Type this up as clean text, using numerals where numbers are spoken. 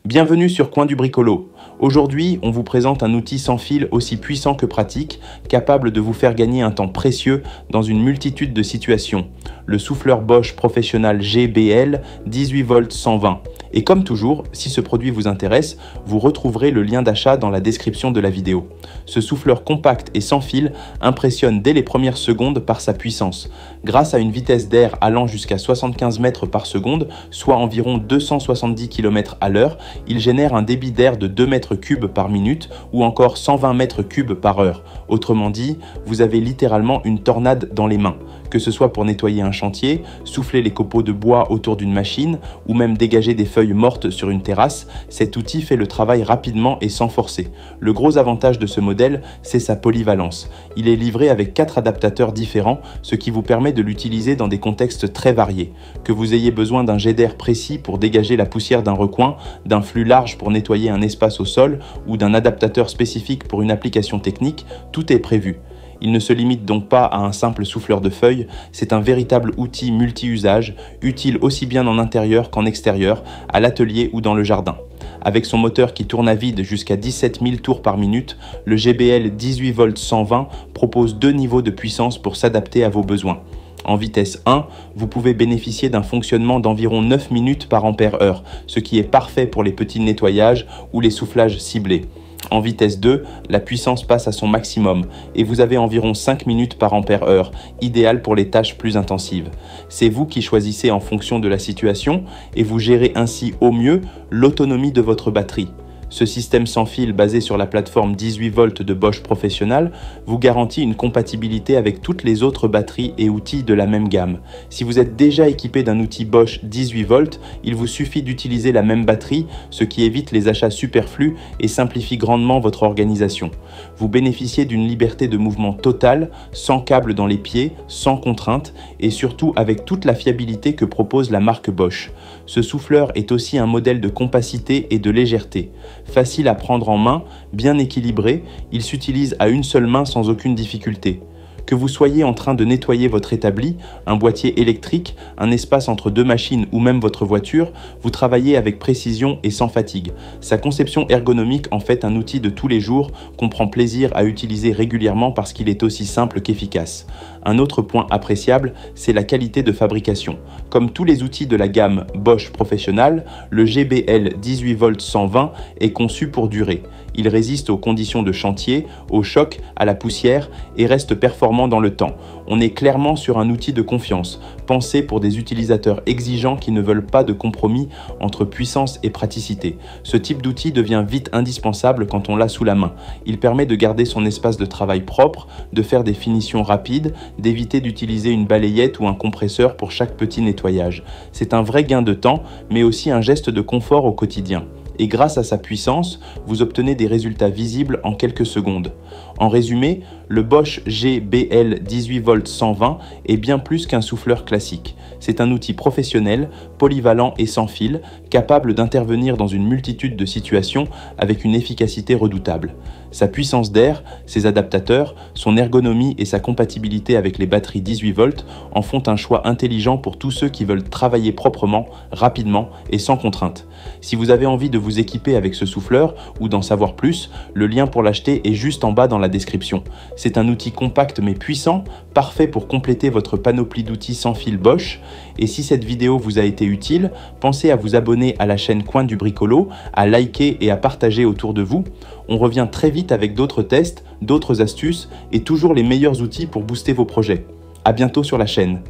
Bienvenue sur Coin du Bricolo. Aujourd'hui, on vous présente un outil sans fil aussi puissant que pratique, capable de vous faire gagner un temps précieux dans une multitude de situations. Le souffleur Bosch Professional GBL 18 volts 120. Et comme toujours, si ce produit vous intéresse, vous retrouverez le lien d'achat dans la description de la vidéo. Ce souffleur compact et sans fil impressionne dès les premières secondes par sa puissance. Grâce à une vitesse d'air allant jusqu'à 75 mètres par seconde, soit environ 270 km à l'heure, il génère un débit d'air de 2 mètres cubes par minute ou encore 120 mètres cubes par heure. Autrement dit, vous avez littéralement une tornade dans les mains. Que ce soit pour nettoyer un chantier, souffler les copeaux de bois autour d'une machine ou même dégager des feuilles mortes sur une terrasse, cet outil fait le travail rapidement et sans forcer. Le gros avantage de ce modèle, c'est sa polyvalence. Il est livré avec 4 adaptateurs différents, ce qui vous permet de l'utiliser dans des contextes très variés. Que vous ayez besoin d'un jet d'air précis pour dégager la poussière d'un recoin, d'un flux large pour nettoyer un espace au sol ou d'un adaptateur spécifique pour une application technique, tout est prévu. Il ne se limite donc pas à un simple souffleur de feuilles, c'est un véritable outil multi-usage, utile aussi bien en intérieur qu'en extérieur, à l'atelier ou dans le jardin. Avec son moteur qui tourne à vide jusqu'à 17 000 tours par minute, le GBL 18 volts 120 propose 2 niveaux de puissance pour s'adapter à vos besoins. En vitesse 1, vous pouvez bénéficier d'un fonctionnement d'environ 9 minutes par ampère-heure, ce qui est parfait pour les petits nettoyages ou les soufflages ciblés. En vitesse 2, la puissance passe à son maximum et vous avez environ 5 minutes par ampère-heure, idéal pour les tâches plus intensives. C'est vous qui choisissez en fonction de la situation et vous gérez ainsi au mieux l'autonomie de votre batterie. Ce système sans fil basé sur la plateforme 18 volts de Bosch Professional vous garantit une compatibilité avec toutes les autres batteries et outils de la même gamme. Si vous êtes déjà équipé d'un outil Bosch 18 volts, il vous suffit d'utiliser la même batterie, ce qui évite les achats superflus et simplifie grandement votre organisation. Vous bénéficiez d'une liberté de mouvement totale, sans câble dans les pieds, sans contrainte et surtout avec toute la fiabilité que propose la marque Bosch. Ce souffleur est aussi un modèle de compacité et de légèreté. Facile à prendre en main, bien équilibré, il s'utilise à une seule main sans aucune difficulté. Que vous soyez en train de nettoyer votre établi, un boîtier électrique, un espace entre 2 machines ou même votre voiture, vous travaillez avec précision et sans fatigue. Sa conception ergonomique en fait un outil de tous les jours qu'on prend plaisir à utiliser régulièrement parce qu'il est aussi simple qu'efficace. Un autre point appréciable, c'est la qualité de fabrication. Comme tous les outils de la gamme Bosch Professional, le GBL 18 volts 120 est conçu pour durer. Il résiste aux conditions de chantier, aux chocs, à la poussière et reste performant dans le temps. On est clairement sur un outil de confiance, pensé pour des utilisateurs exigeants qui ne veulent pas de compromis entre puissance et praticité. Ce type d'outil devient vite indispensable quand on l'a sous la main. Il permet de garder son espace de travail propre, de faire des finitions rapides, d'éviter d'utiliser une balayette ou un compresseur pour chaque petit nettoyage. C'est un vrai gain de temps, mais aussi un geste de confort au quotidien. Et grâce à sa puissance, vous obtenez des résultats visibles en quelques secondes. En résumé, le Bosch GBL 18 volts 120 est bien plus qu'un souffleur classique. C'est un outil professionnel, polyvalent et sans fil, capable d'intervenir dans une multitude de situations avec une efficacité redoutable. Sa puissance d'air, ses adaptateurs, son ergonomie et sa compatibilité avec les batteries 18 volts en font un choix intelligent pour tous ceux qui veulent travailler proprement, rapidement et sans contrainte. Si vous avez envie de vous équiper avec ce souffleur ou d'en savoir plus, le lien pour l'acheter est juste en bas dans la description. C'est un outil compact mais puissant, parfait pour compléter votre panoplie d'outils sans fil Bosch. Et si cette vidéo vous a été utile, pensez à vous abonner à la chaîne Coin du Bricolo, à liker et à partager autour de vous. On revient très vite avec d'autres tests, d'autres astuces et toujours les meilleurs outils pour booster vos projets. À bientôt sur la chaîne.